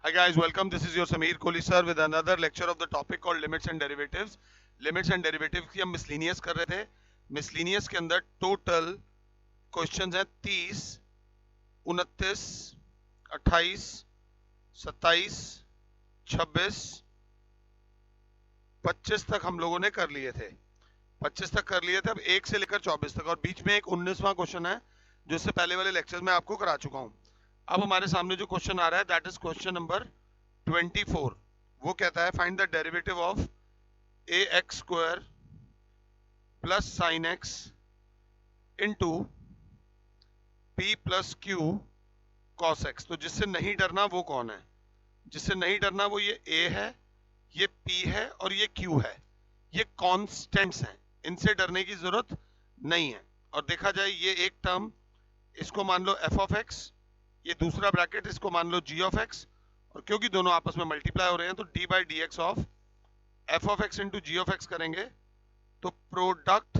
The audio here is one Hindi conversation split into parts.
Hi guys, welcome. This is your Sameer Kohli sir with another lecture of the topic called limits and derivatives. Limits and derivatives की हम मिसलिनियस कर रहे थे. मिसलिनियस के अंदर टोटल क्वेश्चंस हैं 30, 29, 28, 27, 26, 25 तक हम लोगों ने कर लिए थे. 25 तक कर लिए थे. अब 1 से लेकर 24 तक और बीच में एक 19वां क्वेश्चन है जो इससे पहले वाले लेक्चर में आपको करा चुका हूं. अब हमारे सामने जो क्वेश्चन आ रहा है दैट इज क्वेश्चन नंबर 24. वो कहता है find the derivative of A X square plus sine x into P plus Q cos x. तो जिससे नहीं डरना वो कौन है? जिससे नहीं डरना वो ये ए है, ये पी है और ये क्यू है. ये कॉन्स्टेंट्स हैं, इनसे डरने की जरूरत नहीं है. और देखा जाए ये एक टर्म, इसको मान लो एफ ऑफ एक्स, ये दूसरा ब्रैकेट इसको मान लो जी ऑफ एक्स, और क्योंकि दोनों आपस में मल्टीप्लाई हो रहे हैं तो D by D x of F of X into G of X करेंगे तो प्रोडक्ट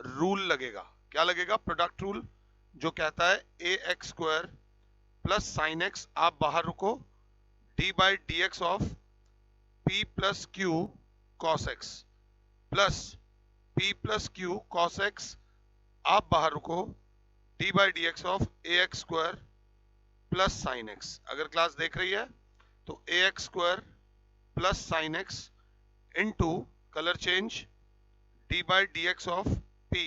रूल लगेगा. क्या लगेगा? प्रोडक्ट रूल, जो कहता है A X square plus sine X, आप बाहर रुको, D by D x of P plus Q cos x plus P plus Q cos X, आप बाहर रुको, D by D x of A X square plus sine X. अगर क्लास देख रही है तो A X square plus sine x into colour change D by D x of P.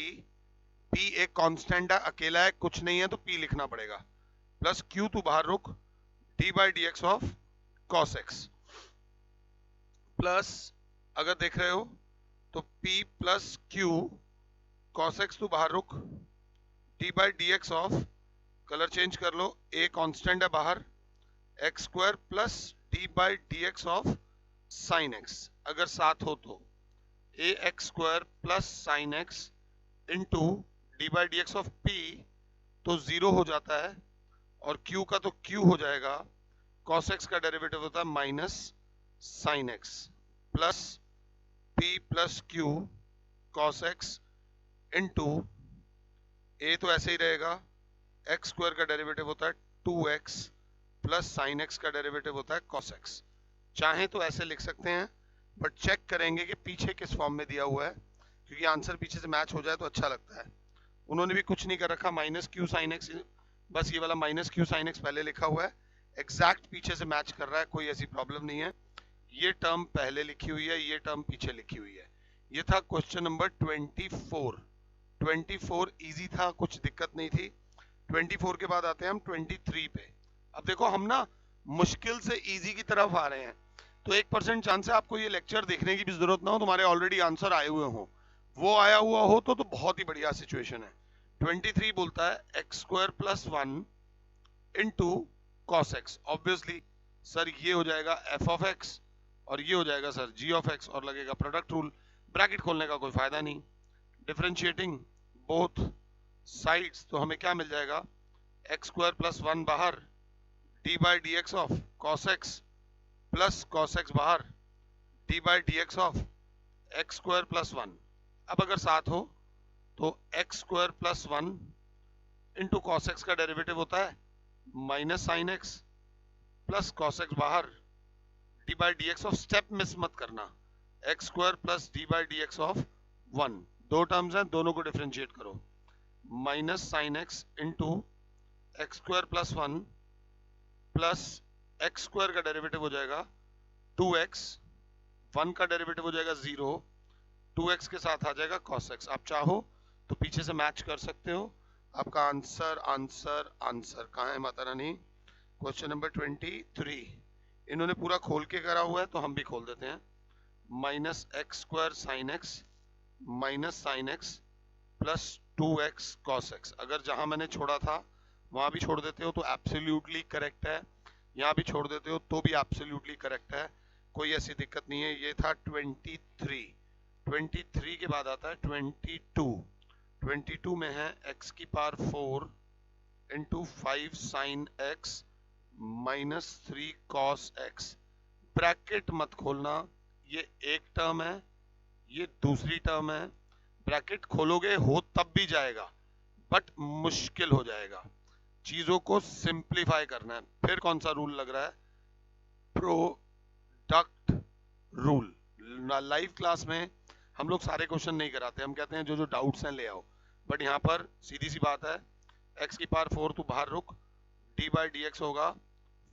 P एक कांस्टेंट है, अकेला है, कुछ नहीं है तो पी लिखना पड़ेगा, प्लस क्यू तो बाहर रुक, D by D x of cos x plus, अगर देख रहे हो तो P plus Q cos x तो बाहर रुक, D by D x of, colour change कर लो, ए कांस्टेंट है बाहर, X square plus D by D x of sine X. अगर साथ हो तो A X square plus sine x into D by D x of P, तो जीरो हो जाता है, और क्यू का तो क्यू हो जाएगा, कॉस एक्स का डेरिवेटिव होता है minus sine x plus P plus Q cos x into, A तो ऐसे ही रहेगा, एक्स स्क्वायर का डेरिवेटिव होता है 2x प्लस साइन एक्स का डेरिवेटिव होता है cos x. चाहे तो ऐसे लिख सकते हैं, बट चेक करेंगे कि पीछे किस फॉर्म में दिया हुआ है, क्योंकि आंसर पीछे से मैच हो जाए तो अच्छा लगता है. उन्होंने भी कुछ नहीं कर रखा, माइनस क्यू साइन एक्स, बस ये वाला माइनस क्यू साइन एक्स पहले लिखा हुआ है, एग्जैक्ट पीछे से मैच कर रहा है, कोई ऐसी प्रॉब्लम नहीं है. ये टर्म पहले लिखी हुई है, ये टर्म पीछे लिखी हुई है. ये था क्वेश्चन नंबर 24. 24 इजी था, कुछ दिक्कत नहीं थी. 24 के बाद आते हैं हम 23 पे. अब देखो हम ना मुश्किल से इजी की तरफ आ रहे हैं, तो 1% चांस है आपको ये लेक्चर देखने की भी जरूरत ना हो, तुम्हारे ऑलरेडी आंसर आए हुए हो. वो आया हुआ हो तो बहुत ही बढ़िया सिचुएशन है. 23 बोलता है x square plus 1 into cos x. Obviously sir ये हो जाएगा एफ ऑफ एक्स और ये हो जाएगा सर जी ऑफ एक्स, और लगेगा प्रोडक्ट रूल. ब्रैकेट खोलने का कोई फायदा नहीं. डिफरेंशिएटिंग बोथ साइड्स, तो हमें क्या मिल जाएगा, एक्स स्क्वायर प्लस 1 बाहर, D by D x of cos x plus cos x बाहर, D by D x of X square plus 1. अब अगर साथ हो तो X square plus 1 into cos x का डेरिवेटिव होता है minus sine x plus cos x बाहर, D by D x of, step miss मत करना, X square plus D by D x of 1. दो टर्म्स हैं, दोनों को डिफरेंशिएट करो, minus sine x into x square plus 1 plus x square का डेरिवेटिव हो जाएगा 2x, 1 का डेरिवेटिव हो जाएगा 0, 2x के साथ आ जाएगा cos x. आप चाहो तो पीछे से मैच कर सकते हो. आपका आंसर आंसर आंसर कहाँ है माता रानी? Question number 23. इन्होंने पूरा खोल के करा हुआ है तो हम भी खोल देते हैं. Minus x square sine x minus sine x plus 2x cos x. अगर जहां मैंने छोड़ा था वहां भी छोड़ देते हो तो एब्सोल्युटली करेक्ट है, यहाँ भी छोड़ देते हो तो भी एब्सोल्युटली करेक्ट है, कोई ऐसी दिक्कत नहीं है. ये था 23. 23 के बाद आता है 22. 22 में है x की power 4 into 5 sine x minus 3 cos x. Bracket मत खोलना, ये एक टर्म है, ये दूसरी टर्म है. ब्रैकेट खोलोगे हो तब भी जाएगा, बट मुश्किल हो जाएगा. चीजों को सिंप्लीफाई करना है. फिर कौन सा रूल लग रहा है? Product rule. लाइव क्लास में हम लोग सारे क्वेश्चन नहीं कराते, हम कहते हैं जो जो डाउट्स हैं ले आओ, बट यहाँ पर सीधी सी बात है, x की पावर 4 तू बाहर रुक, d बाई डी एक्स होगा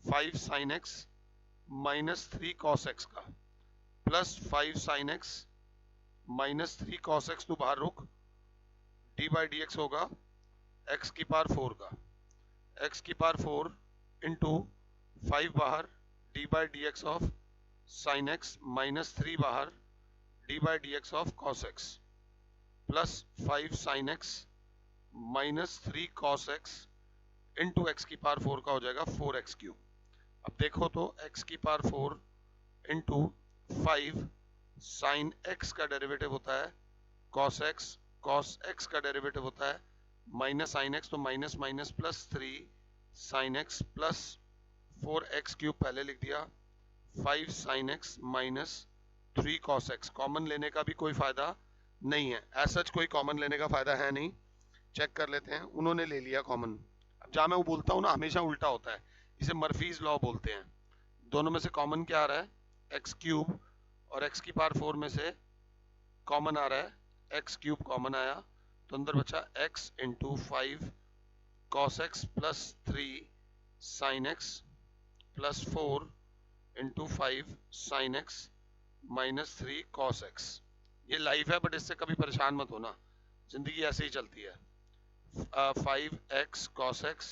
5 sine x minus 3 cos x का, plus 5 sine x minus 3 cos x तू बाहर रुक, d बाई डी एक्स होगा x की पावर 4 का, x की पावर 4 इंटू 5 बाहर, d by D x of sine x minus 3 बाहर, d by D x of cos x, plus 5 sine x minus 3 cos x into x की पावर 4 का हो जाएगा 4x क्यूब। अब देखो तो x की पावर 4 इंटू 5 साइन x का डेरिवेटिव होता है cos x का डेरिवेटिव होता है माइनस साइन x, तो minus minus plus 3 sine x plus 4x cube पहले लिख दिया, 5 sine x minus 3 cos x। Common लेने का भी कोई फायदा नहीं है, ऐसा कोई कॉमन लेने का फायदा है नहीं, चेक कर लेते हैं, उन्होंने ले लिया कॉमन। अब जहाँ मैं वो बोलता हूँ ना हमेशा उल्टा होता है, इसे मर्फीज लॉ बोलते हैं। दोनों में से कॉमन क्या आ रहा है x क्यूब, और x की पावर 4 में से कॉमन आ रहा है x क्यूब कॉमन आया, तो अंदर बचा x into 5 cos x plus 3 sine x plus 4 into 5 sine x minus 3 cos x. ये लाइव है बट इससे कभी परेशान मत होना, जिंदगी ऐसे ही चलती है। 5x cos x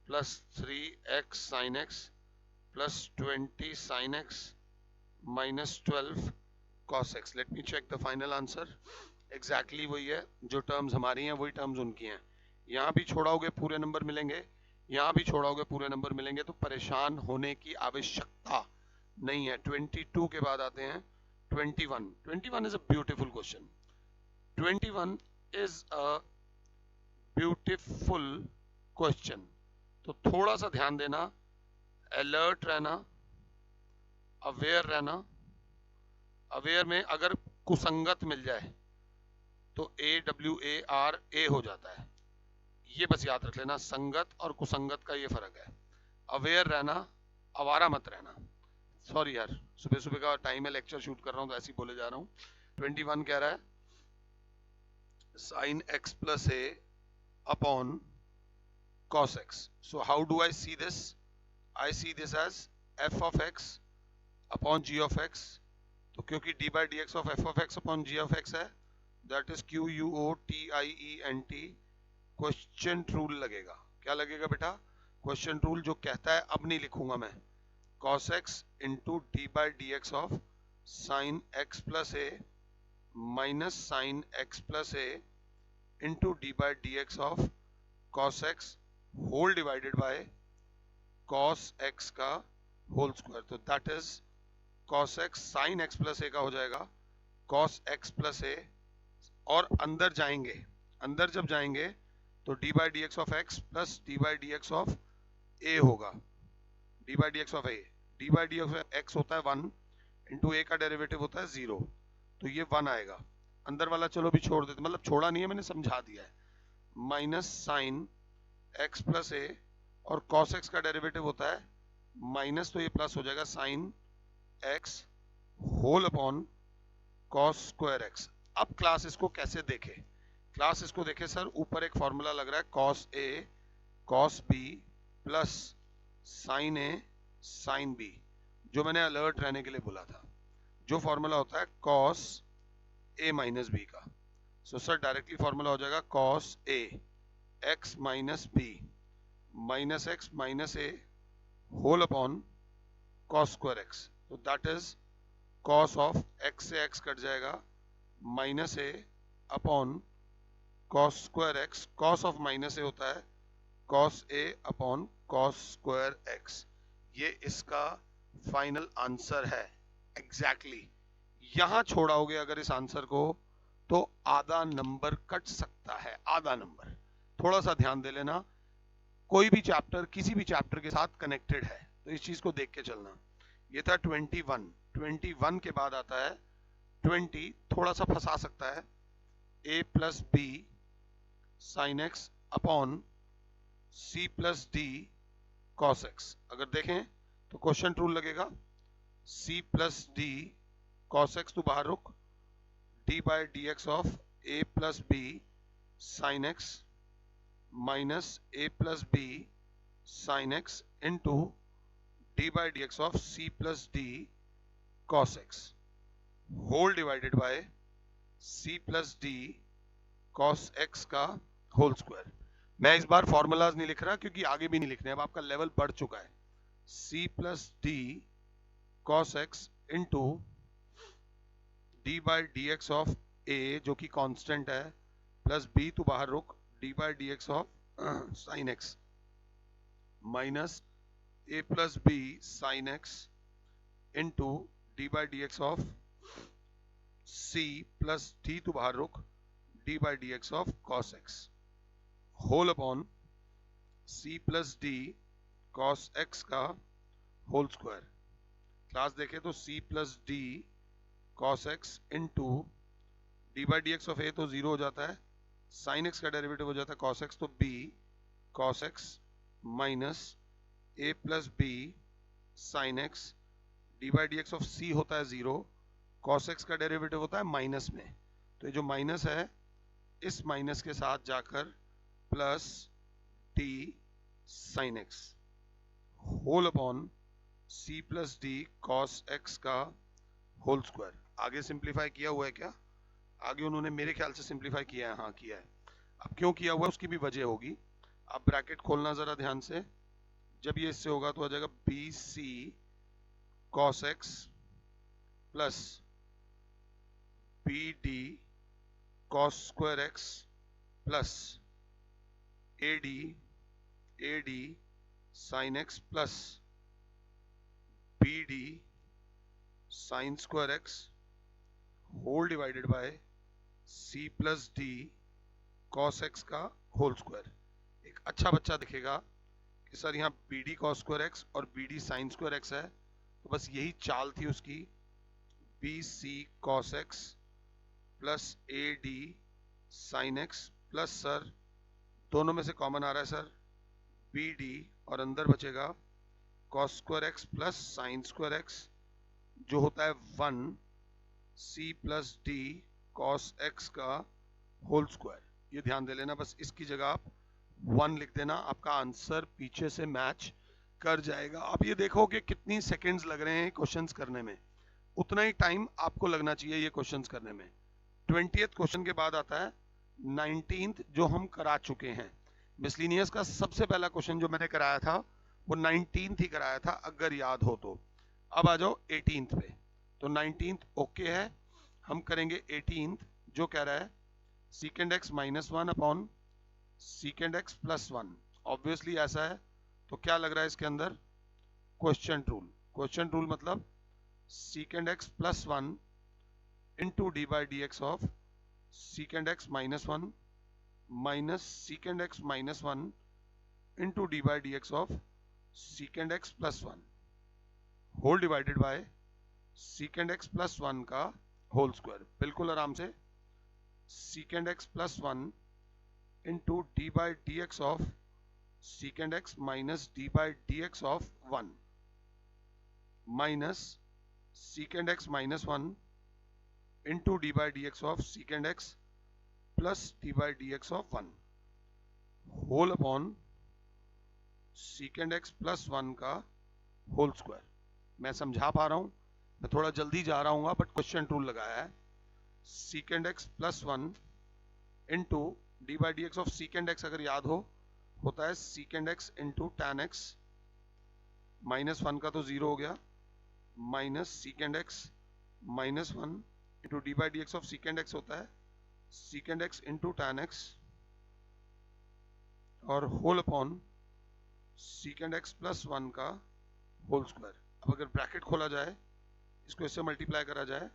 plus 3x sin x plus 20 sin x minus 12 cos x। Let me check the final answer. Exactly वही है, जो टर्म्स हमारी हैं वही टर्म्स उनकी हैं। यहाँ भी छोड़ाओगे पूरे नंबर मिलेंगे, यहाँ भी छोड़ाओगे पूरे नंबर मिलेंगे, तो परेशान होने की आवश्यकता नहीं है। 22 के बाद आते हैं 21। 21 is a beautiful question. 21 is a beautiful question, तो थोड़ा सा ध्यान देना, अलर्ट रहना, अवेयर रहना। अवेयर में अगर कुसंगत मिल जाए तो AWAR हो जाता है, ये बस याद रख लेना, संगत और कुसंगत का ये फर्क है। अवेयर रहना, आवारा मत रहना। सॉरी यार, सुबह सुबह का टाइम है, लेक्चर शूट कर रहा हूँ तो ऐसे ही बोले जा रहा हूँ। 21 कह रहा है sine x plus A upon cos x. So how do I see this? I see this as f of x upon g of x. तो क्योंकि d by dx of f of x upon g of x है, that is QUOTIENT, question rule लगेगा। क्या लगेगा बेटा? क्वेश्चन रूल, जो कहता है, अब नहीं लिखूंगा मैं, cos x into D by D x of sine x plus a minus sine x plus a into D by D x of cos x whole divided by cos x का होल स्क्वायर, तो that is cos x sin x plus a का हो जाएगा cos x प्लस ए, और अंदर जाएंगे, अंदर जब जाएंगे तो d by D x of x plus d by D x of a होगा, d by D x of a, d by D x of x होता है 1 इंटू a का डेरिवेटिव होता है 0, तो ये 1 आएगा। अंदर वाला चलो भी छोड़ देते, मतलब छोड़ा नहीं है, मैंने समझा दिया है, माइनस साइन x प्लस ए, और cos x का डेरिवेटिव होता है माइनस, तो ये प्लस हो जाएगा sine x whole upon cos square x। अब क्लास इसको कैसे देखे? क्लास इसको देखे सर, ऊपर एक फॉर्मूला लग रहा है cos a cos b plus sine a sine b, जो मैंने अलर्ट रहने के लिए बोला था, जो फॉर्मूला होता है cos a माइनस b का। सो सर डायरेक्टली फॉर्मूला हो जाएगा cos a x minus b minus x minus a whole upon cos square x, तो that is cos of x से x कट जाएगा minus a upon cos square x, cos of minus a होता है cos a upon cos square x। ये इसका फाइनल आंसर है एग्जैक्टली। यहां छोड़ाओगे अगर इस आंसर को तो आधा नंबर कट सकता है, आधा नंबर। थोड़ा सा ध्यान दे लेना, कोई भी चैप्टर किसी भी चैप्टर के साथ कनेक्टेड है, तो इस चीज को देख के चलना। ये था 21। 21 के बाद आता है 20, थोड़ा सा फंसा सकता है, a plus B sine X upon c plus D cos X. अगर देखें तो क्वेश्चन रूल लगेगा, c plus D cos x, तो बाहर रुक, d by D x of a plus B sine x minus a plus B sine x into d by D x of c plus D cos x whole divided by c plus D cos x का होल स्क्वायर। मैं इस बार फॉर्मूलाज नहीं लिख रहा क्योंकि आगे भी नहीं लिखने, अब आपका लेवल बढ़ चुका है। c plus D cos x into D by D x of a जो कि कांस्टेंट है, प्लस बी तो बाहर रुक, D by D x of sine x minus A plus B sine x into D by D x of c plus d तो बाहर रुक, D by D x of cos x whole upon c plus D cos x का होल स्क्वायर। क्लास देखें तो c plus D cos x into D by D x of a तो जीरो हो जाता है, साइन एक्स का डेरिवेटिव हो जाता है कॉस एक्स, तो b cos x minus A plus B sine X, D by D x of c होता है जीरो, कॉस एक्स का डेरिवेटिव होता है माइनस में, तो ये जो माइनस है इस माइनस के साथ जाकर plus t sine x whole upon c plus D cos x का होल स्क्वायर। आगे सिंप्लीफाई किया हुआ है क्या? आगे उन्होंने मेरे ख्याल से सिंप्लीफाई किया है, हाँ किया है। अब क्यों किया हुआ है उसकी भी वजह होगी। अब ब्रैकेट खोलना जरा ध्यान से, जब ये इससे होगा तो आ जाएगा b c cos x plus b d cos square x plus a d sine x plus b d sine square x whole divided by c plus D cos x का होल स्क्वायर। एक अच्छा बच्चा दिखेगा कि सर यहाँ b d cos square x और b d sine square x है, तो बस यही चाल थी उसकी, b c cos x plus a d sine x plus sir दोनों में से कॉमन आ रहा है सर बी डी और अंदर बचेगा cos square x plus sine square x जो होता है 1 c plus D cos x का होल स्क्वायर। ये ध्यान दे लेना, बस इसकी जगह आप 1 लिख देना, आपका आंसर पीछे से मैच कर जाएगा। आप ये देखो कि कितनी सेकंड्स लग रहे हैं क्वेश्चंस करने में, उतना ही टाइम आपको लगना चाहिए ये क्वेश्चंस करने में। 20th क्वेश्चन के बाद आता है 19th जो हम करा चुके हैं। मिसलिनियस का सबसे पहला क्वेश्चन जो मैंने कराया था वो 19th ही कराया था अगर याद हो तो। अब आ जाओ 18th पे, तो 19th ओके है, हम करेंगे 18th जो कह रहा है sec x minus one upon सीकेंड x plus one. Obviously ऐसा है, तो क्या लग रहा है इसके अंदर? Question rule. क्वेश्चन रूल मतलब secant x plus one into D by D x of सीकेंड x minus one minus सीकेंड x minus one into D by D x of सीकेंड x plus one whole divided by secant x plus one का होल स्क्वायर। बिल्कुल आराम से, secant x plus one into D by D x of सीकेंड x minus d by D x of one minus सीकेंड x minus one into D by D x of सीकेंड x plus D by D x of one whole upon सीकेंड x plus one का होल स्क्वायर। मैं समझा पा रहा हूं? मैं थोड़ा जल्दी जा रहा हूँ बट क्वेश्चन रूल लगाया है। Sec x plus one into D by D x of सीकेंड x अगर याद हो होता है sec x into tan x minus one का तो जीरो हो गया, minus सीकेंड x minus one into D by D x of सीकेंड x होता है sec x into tan x और whole upon सीकेंड x plus one का होल स्क्वायर। अब अगर ब्रैकेट खोला जाए, इसको इससे मल्टीप्लाई करा जाए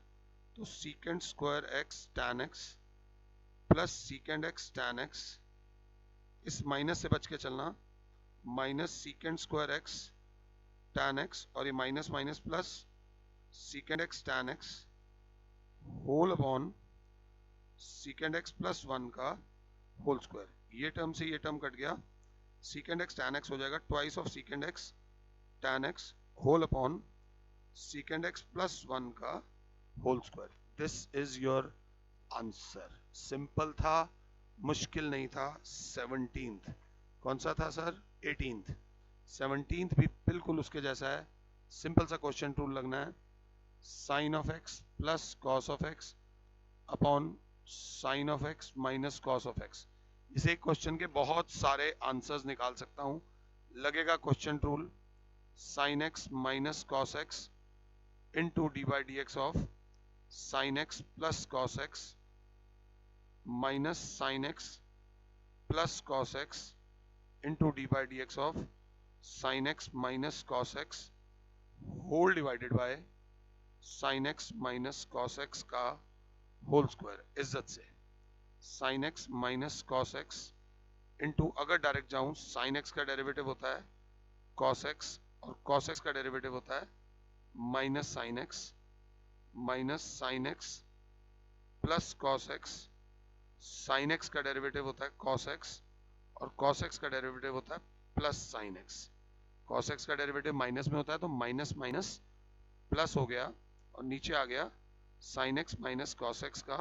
तो secant square x tan x plus secant x tan x, इस माइनस से बच के चलना, minus secant square x tan x और ये minus minus plus secant x tan x whole upon सीकेंड x plus one का होल स्क्वायर। ये टर्म से ये टर्म कट गया, सीकेंड एक्स टैन एक्स हो जाएगा twice of सीकेंड x tan x whole upon secant x plus 1 का whole square. This is your answer. Simple था, मुश्किल नहीं था। 17th कौन सा था सर? 18th। 17th भी बिल्कुल उसके जैसा है, सिंपल सा क्वेश्चन रूल लगना है। Sine of x plus cos of x upon sine of x minus cos of x. इसे एक क्वेश्चन के बहुत सारे आंसर्स निकाल सकता हूं। लगेगा question rule, sine x minus cos x into D by D x of sine x plus cos x minus sine x plus cos x into D by D x of sine x minus cos x whole divided by sine x minus cos x का होल स्क्वायर। इज्जत से sine x minus cos x into, अगर डायरेक्ट जाऊं, साइन एक्स का डेरिवेटिव होता है कॉस एक्स और कॉस एक्स का डेरिवेटिव होता है minus sine x plus cos x. Sine x का डेरिवेटिव होता है कॉस एक्स और कॉस एक्स का डेरिवेटिव होता है plus sine x. Cos x का डेरिवेटिव माइनस में होता है तो माइनस माइनस प्लस हो गया और नीचे आ गया sine x minus cos x का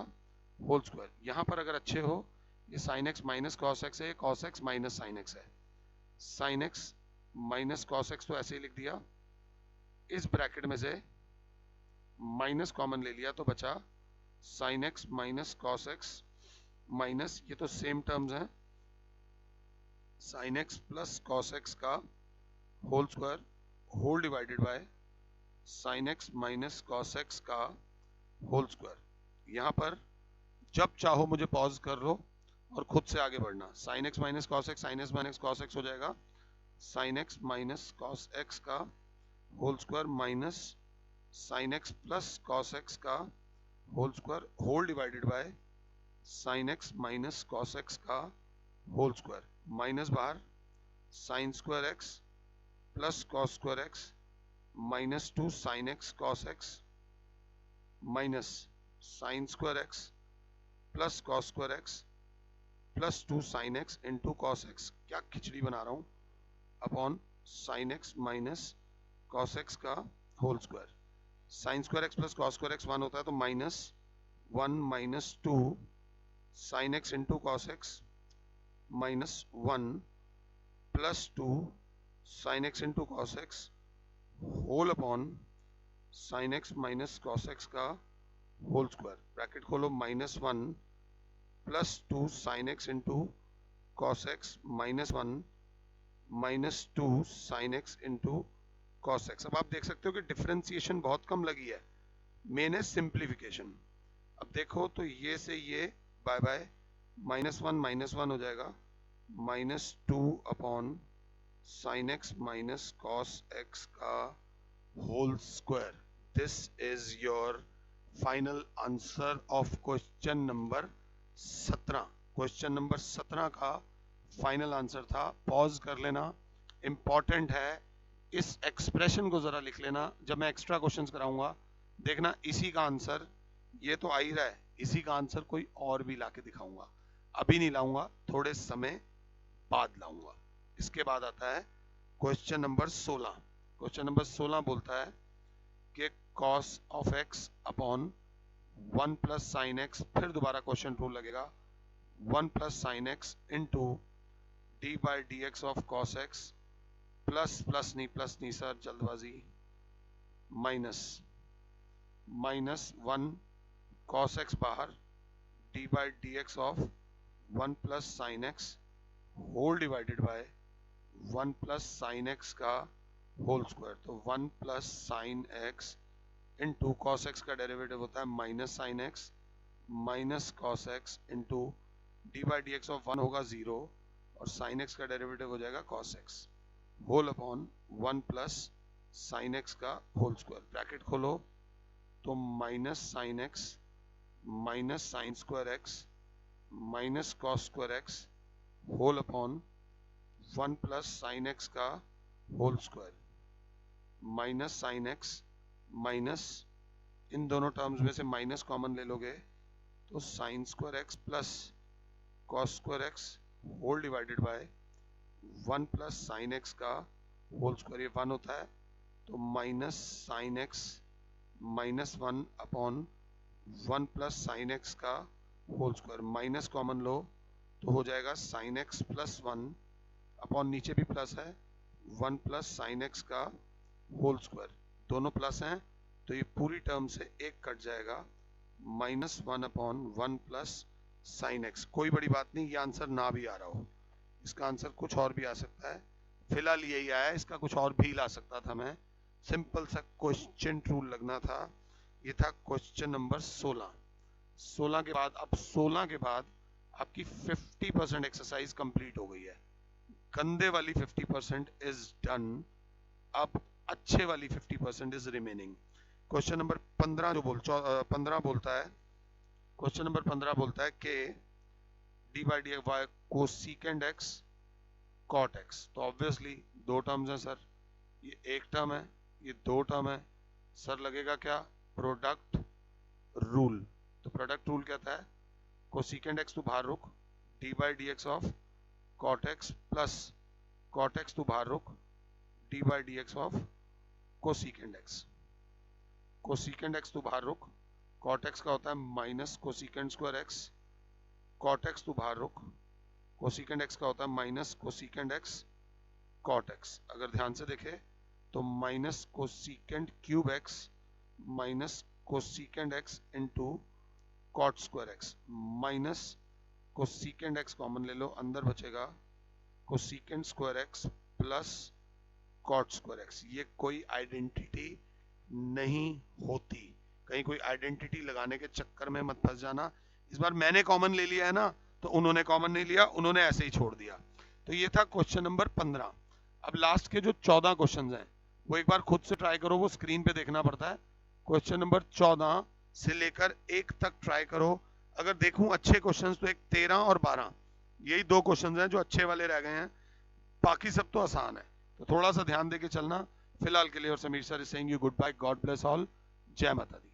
होल स्क्वायर। यहां पर अगर अच्छे हो, ये sine x minus cos x है, cos x minus sine x है। Sine x minus cos x तो ऐसे ही लिख दिया, इस ब्रैकेट में से माइनस कॉमन ले लिया तो बचा sine x minus cos x minus, ये तो सेम टर्म्स हैं, sine x plus cos x का whole square whole divided by sine x minus cos x का होल स्क्वायर। यहां पर जब चाहो मुझे पॉज कर लो और खुद से आगे बढ़ना। Sine x minus cos x, sine x minus cos x हो जाएगा sine x minus cos x का whole square minus sine x plus cos x का whole square whole divided by sine x minus cos x का होल स्क्वायर। माइनस बाहर, sine square x plus cos square x minus 2 sine x cos x minus sine square x plus cos square x plus 2 sine x into cos x. क्या खिचड़ी बना रहा हूं, upon sine x minus cos x का whole square. Sine square x plus cos square x 1 होता है तो minus 1 minus 2 sine x into cos x minus 1 plus 2 sine x into cos x whole upon sine x minus cos x का होल स्क्वायर। ब्रैकेट खोलो, minus 1 plus 2 sine x into cos x minus 1 minus 2 sine x into cos x. अब आप देख सकते हो कि डिफरेंशिएशन बहुत कम लगी है, मेन है सिंप्लीफिकेशन। अब देखो तो ये से ये बाय बाय माइनस वन हो जाएगा minus 2 upon sine x minus cos x का whole square. This is your final answer of question number 17। Question number 17 का फाइनल आंसर था। पॉज कर लेना, इंपॉर्टेंट है। इस एक्सप्रेशन को जरा लिख लेना, जब मैं एक्स्ट्रा क्वेश्चंस कराऊंगा देखना इसी का आंसर, ये तो आ ही रहा है, इसी का आंसर कोई और भी लाके दिखाऊंगा। अभी नहीं लाऊंगा, थोड़े समय बाद लाऊंगा। इसके बाद आता है क्वेश्चन नंबर 16। क्वेश्चन नंबर 16 बोलता है कि cos of x upon 1 plus sine x, फिर दोबारा क्वेश्चन रूल लगेगा 1 plus sine x into D by D x of cos x plus plus नहीं सर, जल्दबाजी, माइनस 1 कॉस एक्स बाहर D by D x of 1 plus sine x whole divided by 1 plus sine x का होल स्क्वायर। तो 1 plus sine x into cos x का डेरिवेटिव होता है minus sine x minus cos x into D by D x of 1 होगा 0 और साइन एक्स का डेरिवेटिव हो जाएगा cos x whole upon 1 plus sine x का होल स्क्वायर। ब्रैकेट खोलो तो minus sine x minus sine square x minus cos square x whole upon 1 plus sine x का whole square minus sine x minus, इन दोनों टर्म्स में से माइनस कॉमन ले लोगे तो sine square x plus cos square x whole divided by 1 plus sine x का होल स्क्वायर। ये 1 होता है तो minus sine x minus 1 upon 1 plus sine x का होल स्क्वायर, माइनस कॉमन लो तो हो जाएगा साइन एक्स प्लस 1 अपॉन नीचे भी प्लस है 1 प्लस साइन एक्स का होल स्क्वायर, दोनों प्लस हैं तो ये पूरी टर्म से एक कट जाएगा, minus 1 upon 1 plus sine x. कोई बड़ी बात नहीं, ये आंसर ना भी आ रहा हो, इसका आंसर कुछ और भी आ सकता है, फिलहाल यही आया, इसका कुछ और भी ला सकता था मैं। सिंपल सा क्वेश्चन रूल लगना था। ये था क्वेश्चन नंबर 16। 16 के बाद, अब 16 के बाद आपकी 50% एक्सरसाइज कंप्लीट हो गई है। गंदे वाली 50% इज डन, अब अच्छे वाली 50% इज रिमेनिंग। क्वेश्चन नंबर 15 जो 15 बोलता है, क्वेश्चन नंबर 15 बोलता है कि d by d y cosecant x cot x. तो ऑब्वियसली दो टर्म्स हैं सर, ये एक टर्म है, ये दो टर्म है सर, लगेगा क्या, प्रोडक्ट रूल। तो प्रोडक्ट रूल कहता है कोसिकेंड एक्स तू बाहर रुक, D by D x of cot x plus cot x तू बाहर रुक, D by D x of cosecant x. Cosecant x तू बाहर रुक, कॉट एक्स का होता है minus cosecant square x, cot x तू बाहर रुक, कोसिकेंड एक्स का होता है minus cosecant x cot x. अगर ध्यान से देखे तो minus cosecant cube x minus cosecant x into cot square x, minus cosecant x common ले लो, अंदर बचेगा cosecant square x plus cot square x. ये कोई आइडेंटिटी नहीं होती, कहीं कोई आइडेंटिटी लगाने के चक्कर में मत फंस जाना। इस बार मैंने कॉमन ले लिया है ना, तो उन्होंने कॉमन नहीं लिया, उन्होंने ऐसे ही छोड़ दिया। तो ये था क्वेश्चन नंबर 15। अब लास्ट के जो 14 क्वेश्चन हैं वो एक बार खुद से ट्राई करो, वो स्क्रीन पे देखना पड़ता है। क्वेश्चन नंबर 14 से लेकर 1 तक ट्राई करो। अगर देखूं अच्छे क्वेश्चंस तो एक 13 और 12, यही दो क्वेश्चंस हैं जो अच्छे वाले रह गए हैं, बाकी सब तो आसान है। तो थोड़ा सा ध्यान देके चलना। फिलहाल के लिए और Sameer sir is saying you goodbye, God bless all, जय माता दी।